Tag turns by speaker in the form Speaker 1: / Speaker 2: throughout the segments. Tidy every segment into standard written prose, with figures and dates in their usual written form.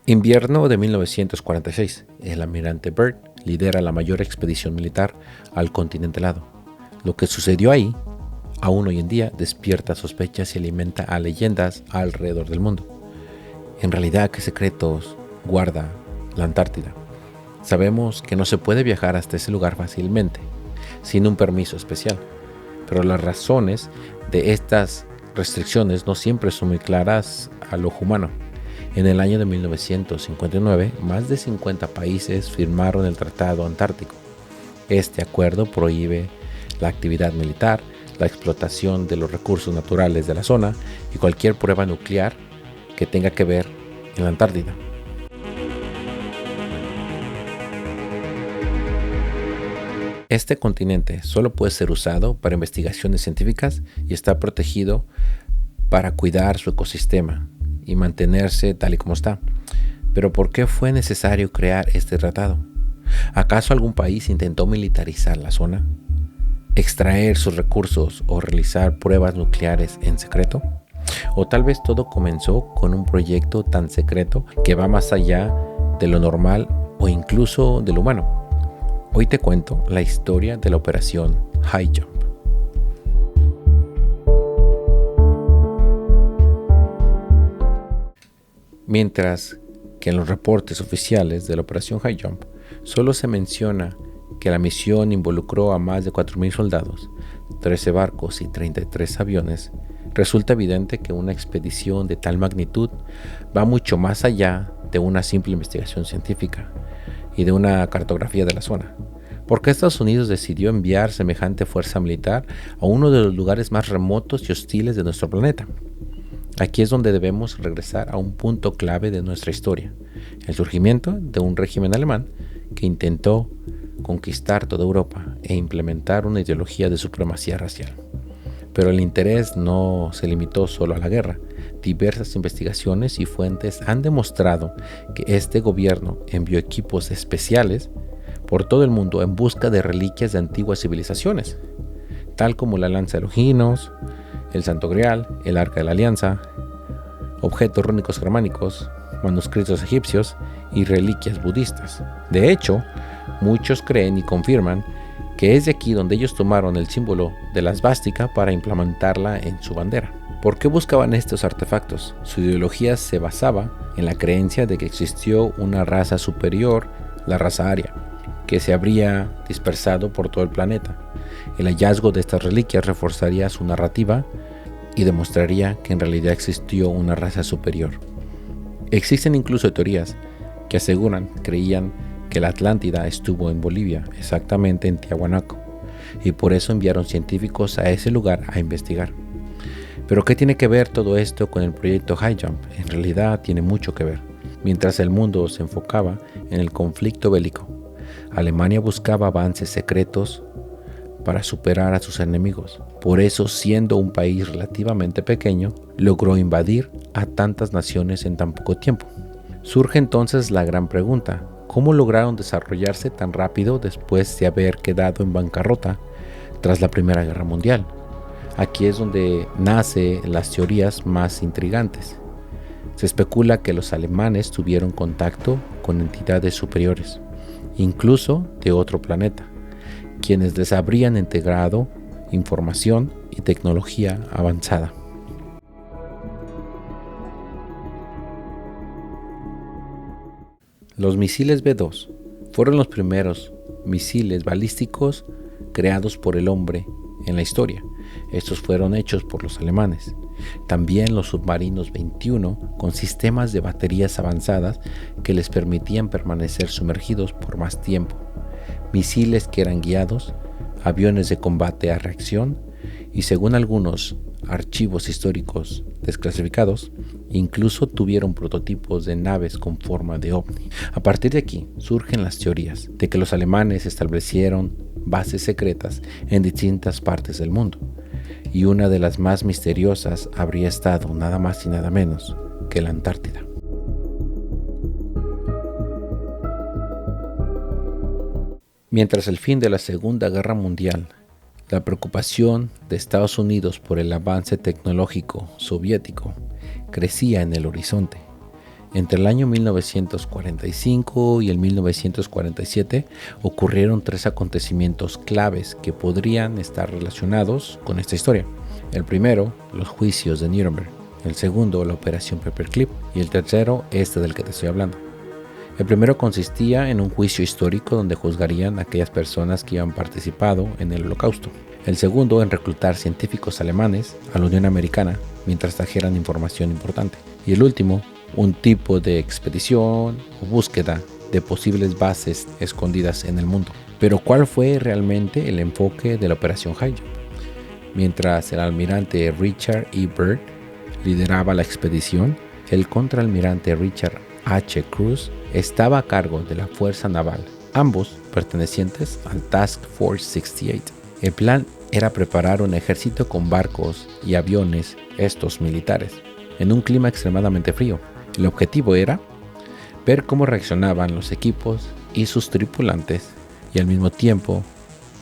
Speaker 1: Invierno de 1946. El almirante Byrd lidera la mayor expedición militar al continente helado. Lo que sucedió ahí, aún hoy en día, despierta sospechas y alimenta a leyendas alrededor del mundo. En realidad, ¿qué secretos guarda la Antártida? Sabemos que no se puede viajar hasta ese lugar fácilmente, sin un permiso especial, pero las razones de estas restricciones no siempre son muy claras al ojo humano. En el año de 1959, más de 50 países firmaron el Tratado Antártico. Este acuerdo prohíbe la actividad militar, la explotación de los recursos naturales de la zona y cualquier prueba nuclear que tenga que ver en la Antártida. Este continente solo puede ser usado para investigaciones científicas y está protegido para cuidar su ecosistema y mantenerse tal y como está. Pero ¿por qué fue necesario crear este tratado? ¿Acaso algún país intentó militarizar la zona? ¿Extraer sus recursos o realizar pruebas nucleares en secreto? ¿O tal vez todo comenzó con un proyecto tan secreto que va más allá de lo normal o incluso de lo humano? Hoy te cuento la historia de la operación High Jump. Mientras que en los reportes oficiales de la operación High Jump solo se menciona que la misión involucró a más de 4.000 soldados, 13 barcos y 33 aviones, resulta evidente que una expedición de tal magnitud va mucho más allá de una simple investigación científica y de una cartografía de la zona. ¿Por qué Estados Unidos decidió enviar semejante fuerza militar a uno de los lugares más remotos y hostiles de nuestro planeta? Aquí es donde debemos regresar a un punto clave de nuestra historia, el surgimiento de un régimen alemán que intentó conquistar toda Europa e implementar una ideología de supremacía racial. Pero el interés no se limitó solo a la guerra. Diversas investigaciones y fuentes han demostrado que este gobierno envió equipos especiales por todo el mundo en busca de reliquias de antiguas civilizaciones, tal como la lanza de Longinos, el Santo Grial, el Arca de la Alianza, objetos rúnicos germánicos, manuscritos egipcios y reliquias budistas. De hecho, muchos creen y confirman que es de aquí donde ellos tomaron el símbolo de la esvástica para implementarla en su bandera. ¿Por qué buscaban estos artefactos? Su ideología se basaba en la creencia de que existió una raza superior, la raza aria, que se habría dispersado por todo el planeta. El hallazgo de estas reliquias reforzaría su narrativa y demostraría que en realidad existió una raza superior. Existen incluso teorías que creían que la Atlántida estuvo en Bolivia, exactamente en Tiahuanaco, y por eso enviaron científicos a ese lugar a investigar. Pero ¿qué tiene que ver todo esto con el proyecto High Jump? En realidad tiene mucho que ver. Mientras el mundo se enfocaba en el conflicto bélico, Alemania buscaba avances secretos para superar a sus enemigos. Por eso, siendo un país relativamente pequeño, logró invadir a tantas naciones en tan poco tiempo. Surge entonces la gran pregunta: ¿cómo lograron desarrollarse tan rápido después de haber quedado en bancarrota tras la Primera Guerra Mundial? Aquí es donde nacen las teorías más intrigantes. Se especula que los alemanes tuvieron contacto con entidades superiores, incluso de otro planeta, quienes les habrían integrado información y tecnología avanzada. Los misiles B-2 fueron los primeros misiles balísticos creados por el hombre en la historia. Estos fueron hechos por los alemanes. También los submarinos 21 con sistemas de baterías avanzadas que les permitían permanecer sumergidos por más tiempo. Misiles que eran guiados, aviones de combate a reacción y, según algunos archivos históricos desclasificados, incluso tuvieron prototipos de naves con forma de ovni. A partir de aquí surgen las teorías de que los alemanes establecieron bases secretas en distintas partes del mundo, y una de las más misteriosas habría estado nada más y nada menos que la Antártida. Mientras el fin de la Segunda Guerra Mundial, la preocupación de Estados Unidos por el avance tecnológico soviético crecía en el horizonte. Entre el año 1945 y el 1947 ocurrieron 3 acontecimientos claves que podrían estar relacionados con esta historia. El primero, los juicios de Nuremberg. El segundo, la operación Paperclip. Y el tercero, este del que te estoy hablando. El primero consistía en un juicio histórico donde juzgarían a aquellas personas que habían participado en el Holocausto. El segundo, en reclutar científicos alemanes a la Unión Americana mientras trajeran información importante. Y el último, un tipo de expedición o búsqueda de posibles bases escondidas en el mundo. Pero ¿cuál fue realmente el enfoque de la operación High Jump? Mientras el almirante Richard E. Byrd lideraba la expedición, el contraalmirante Richard H. Cruz estaba a cargo de la fuerza naval, ambos pertenecientes al Task Force 68. El plan era preparar un ejército con barcos y aviones, estos militares, en un clima extremadamente frío. El objetivo era ver cómo reaccionaban los equipos y sus tripulantes, y al mismo tiempo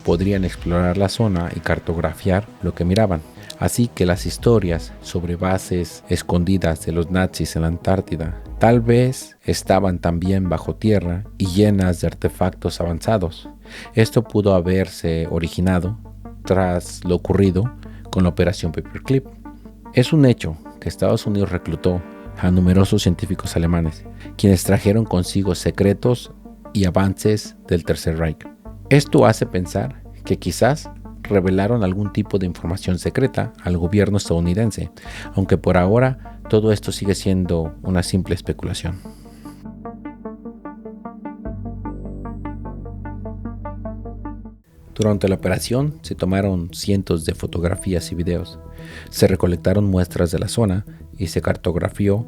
Speaker 1: podrían explorar la zona y cartografiar lo que miraban. Así que las historias sobre bases escondidas de los nazis en la Antártida tal vez estaban también bajo tierra y llenas de artefactos avanzados. Esto pudo haberse originado tras lo ocurrido con la operación Paperclip. Es un hecho que Estados Unidos reclutó a numerosos científicos alemanes, quienes trajeron consigo secretos y avances del Tercer Reich. Esto hace pensar que quizás revelaron algún tipo de información secreta al gobierno estadounidense, aunque por ahora todo esto sigue siendo una simple especulación. Durante la operación se tomaron cientos de fotografías y videos, se recolectaron muestras de la zona y se cartografió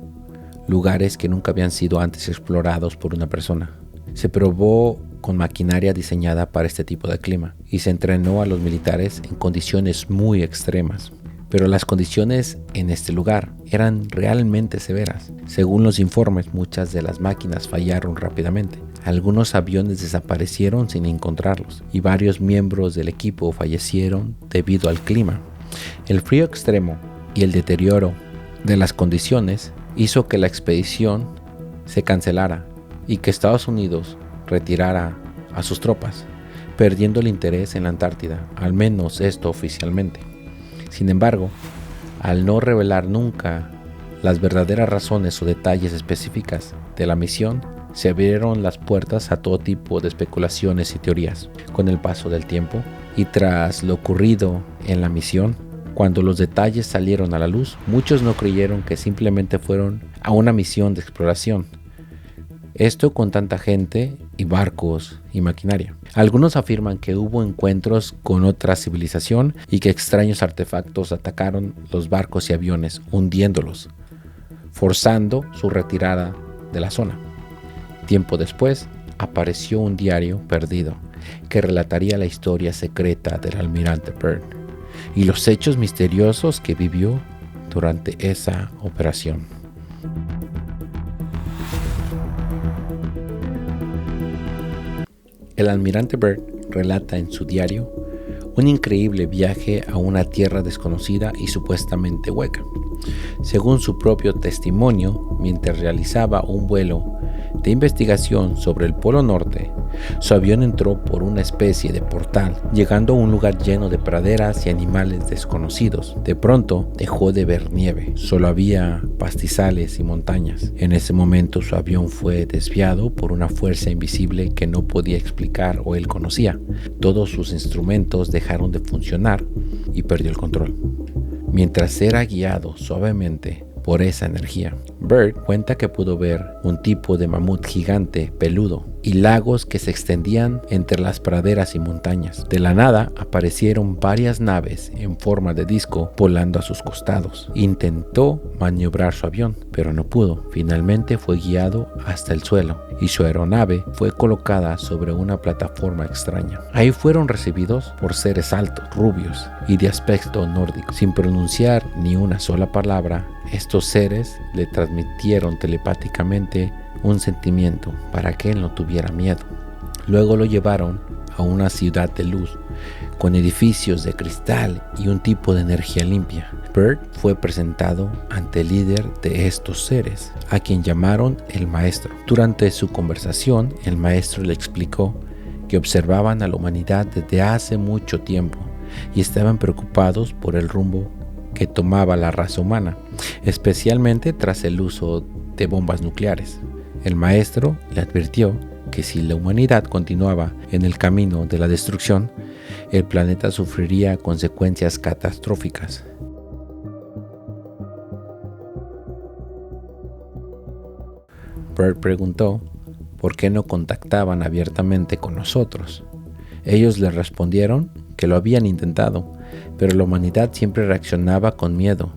Speaker 1: lugares que nunca habían sido antes explorados por una persona. Se probó con maquinaria diseñada para este tipo de clima y se entrenó a los militares en condiciones muy extremas. Pero las condiciones en este lugar eran realmente severas. Según los informes, muchas de las máquinas fallaron rápidamente. Algunos aviones desaparecieron sin encontrarlos y varios miembros del equipo fallecieron debido al clima. El frío extremo y el deterioro de las condiciones hizo que la expedición se cancelara y que Estados Unidos retirara a sus tropas, perdiendo el interés en la Antártida, al menos esto oficialmente. Sin embargo, al no revelar nunca las verdaderas razones o detalles específicas de la misión, se abrieron las puertas a todo tipo de especulaciones y teorías. Con el paso del tiempo y tras lo ocurrido en la misión, cuando los detalles salieron a la luz, muchos no creyeron que simplemente fueron a una misión de exploración. Esto con tanta gente y barcos y maquinaria. Algunos afirman que hubo encuentros con otra civilización y que extraños artefactos atacaron los barcos y aviones, hundiéndolos, forzando su retirada de la zona. Tiempo después, apareció un diario perdido que relataría la historia secreta del almirante Byrd y los hechos misteriosos que vivió durante esa operación. El almirante Byrd relata en su diario un increíble viaje a una tierra desconocida y supuestamente hueca. Según su propio testimonio, mientras realizaba un vuelo de investigación sobre el Polo Norte, su avión entró por una especie de portal, llegando a un lugar lleno de praderas y animales desconocidos. De pronto dejó de ver nieve, solo había pastizales y montañas. En ese momento su avión fue desviado por una fuerza invisible que no podía explicar o él conocía. Todos sus instrumentos dejaron de funcionar y perdió el control, mientras era guiado suavemente por esa energía. Byrd cuenta que pudo ver un tipo de mamut gigante peludo y lagos que se extendían entre las praderas y montañas. De la nada aparecieron varias naves en forma de disco volando a sus costados. Intentó maniobrar su avión, pero no pudo. Finalmente fue guiado hasta el suelo y su aeronave fue colocada sobre una plataforma extraña. Ahí fueron recibidos por seres altos, rubios y de aspecto nórdico. Sin pronunciar ni una sola palabra, estos seres le transmitieron telepáticamente un sentimiento para que él no tuviera miedo. Luego lo llevaron a una ciudad de luz con edificios de cristal y un tipo de energía limpia. Bert fue presentado ante el líder de estos seres, a quien llamaron el maestro. Durante su conversación, el maestro le explicó que observaban a la humanidad desde hace mucho tiempo y estaban preocupados por el rumbo que tomaba la raza humana, especialmente tras el uso de bombas nucleares. El maestro le advirtió que si la humanidad continuaba en el camino de la destrucción, el planeta sufriría consecuencias catastróficas. Bert preguntó por qué no contactaban abiertamente con nosotros. Ellos le respondieron que lo habían intentado, pero la humanidad siempre reaccionaba con miedo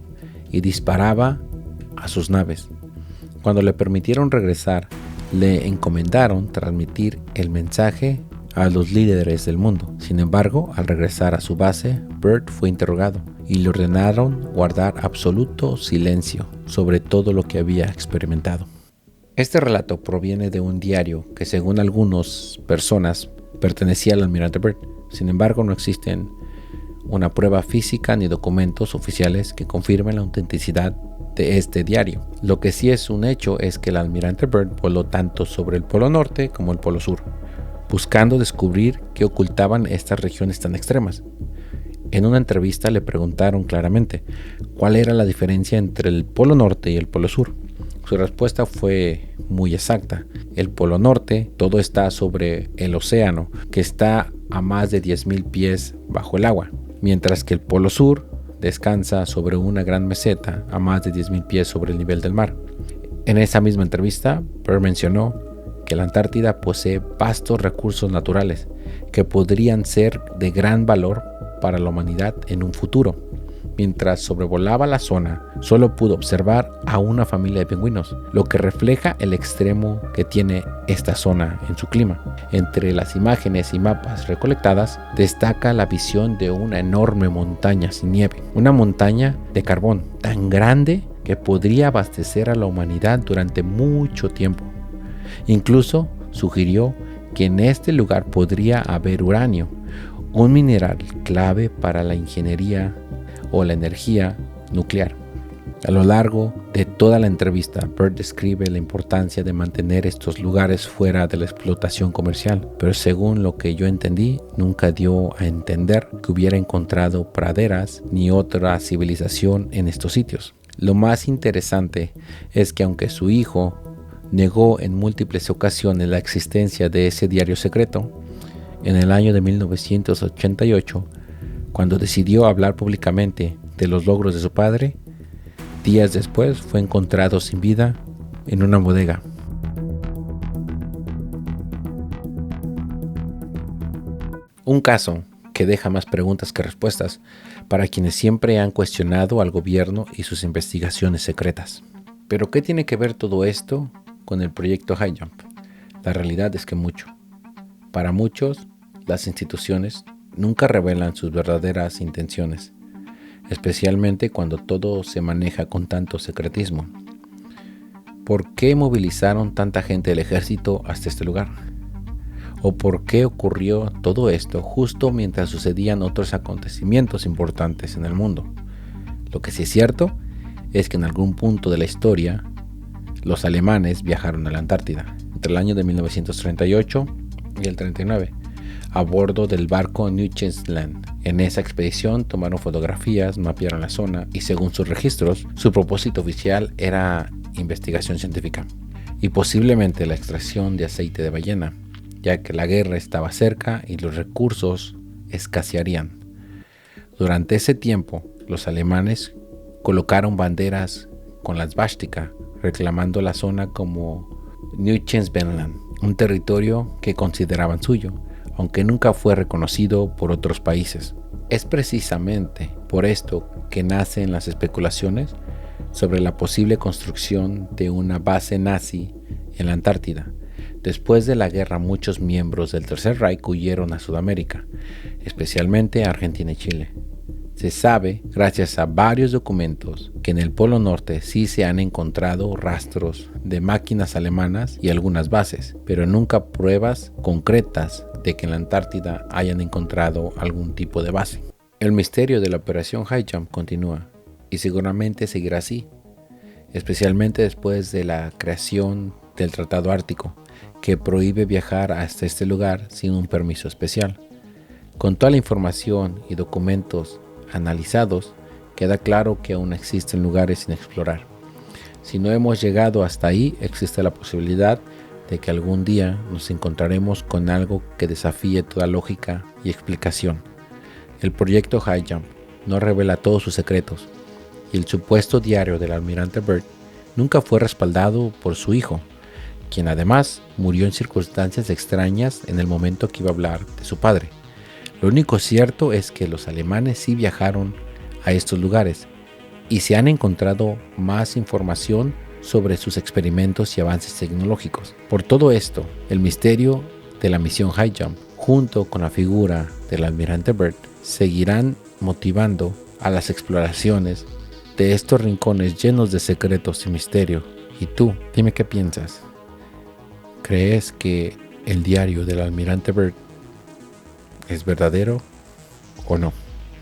Speaker 1: y disparaba a sus naves. Cuando le permitieron regresar, le encomendaron transmitir el mensaje a los líderes del mundo. Sin embargo, al regresar a su base, Bert fue interrogado y le ordenaron guardar absoluto silencio sobre todo lo que había experimentado. Este relato proviene de un diario que, según algunas personas, pertenecía al almirante Bert. Sin embargo, no existen una prueba física ni documentos oficiales que confirmen la autenticidad de este diario. Lo que sí es un hecho es que el almirante Bert voló tanto sobre el Polo Norte como el Polo Sur, buscando descubrir qué ocultaban estas regiones tan extremas. En una entrevista le preguntaron claramente cuál era la diferencia entre el Polo Norte y el Polo Sur. Su respuesta fue muy exacta. El Polo Norte, todo está sobre el océano, que está a más de 10,000 pies bajo el agua, mientras que el Polo Sur descansa sobre una gran meseta a más de 10,000 pies sobre el nivel del mar. En esa misma entrevista, Bert mencionó que la Antártida posee vastos recursos naturales que podrían ser de gran valor para la humanidad en un futuro. Mientras sobrevolaba la zona, solo pudo observar a una familia de pingüinos, lo que refleja el extremo que tiene esta zona en su clima. Entre las imágenes y mapas recolectadas, destaca la visión de una enorme montaña sin nieve, una montaña de carbón tan grande que podría abastecer a la humanidad durante mucho tiempo. Incluso sugirió que en este lugar podría haber uranio, un mineral clave para la ingeniería o la energía nuclear. A lo largo de toda la entrevista, Bert describe la importancia de mantener estos lugares fuera de la explotación comercial, pero según lo que yo entendí, nunca dio a entender que hubiera encontrado praderas ni otra civilización en estos sitios. Lo más interesante es que aunque su hijo negó en múltiples ocasiones la existencia de ese diario secreto, en el año de 1988, cuando decidió hablar públicamente de los logros de su padre, días después fue encontrado sin vida en una bodega. Un caso que deja más preguntas que respuestas para quienes siempre han cuestionado al gobierno y sus investigaciones secretas. ¿Pero qué tiene que ver todo esto con el proyecto High Jump? La realidad es que mucho. Para muchos, las instituciones nunca revelan sus verdaderas intenciones, especialmente cuando todo se maneja con tanto secretismo. ¿Por qué movilizaron tanta gente del ejército hasta este lugar? ¿O por qué ocurrió todo esto justo mientras sucedían otros acontecimientos importantes en el mundo? Lo que sí es cierto es que en algún punto de la historia, los alemanes viajaron a la Antártida, entre el año de 1938 y el 39. A bordo del barco Newfoundland. En esa expedición tomaron fotografías, mapearon la zona y según sus registros, su propósito oficial era investigación científica y posiblemente la extracción de aceite de ballena, ya que la guerra estaba cerca y los recursos escasearían. Durante ese tiempo, los alemanes colocaron banderas con la svástica, reclamando la zona como Newfoundland, un territorio que consideraban suyo, aunque nunca fue reconocido por otros países. Es precisamente por esto que nacen las especulaciones sobre la posible construcción de una base nazi en la Antártida. Después de la guerra, muchos miembros del Tercer Reich huyeron a Sudamérica, especialmente a Argentina y Chile. Se sabe, gracias a varios documentos, que en el Polo Norte sí se han encontrado rastros de máquinas alemanas y algunas bases, pero nunca pruebas concretas de que en la Antártida hayan encontrado algún tipo de base. El misterio de la operación High Jump continúa y seguramente seguirá así, especialmente después de la creación del Tratado Ártico, que prohíbe viajar hasta este lugar sin un permiso especial. Con toda la información y documentos analizados, queda claro que aún existen lugares sin explorar. Si no hemos llegado hasta ahí, existe la posibilidad de que algún día nos encontraremos con algo que desafíe toda lógica y explicación. El proyecto High Jump no revela todos sus secretos, y el supuesto diario del almirante Byrd nunca fue respaldado por su hijo, quien además murió en circunstancias extrañas en el momento que iba a hablar de su padre. Lo único cierto es que los alemanes sí viajaron a estos lugares y se han encontrado más información sobre sus experimentos y avances tecnológicos. Por todo esto, el misterio de la misión High Jump, junto con la figura del almirante Byrd, seguirán motivando a las exploraciones de estos rincones llenos de secretos y misterio. ¿Y tú? Dime qué piensas. ¿Crees que el diario del almirante Byrd es verdadero o no?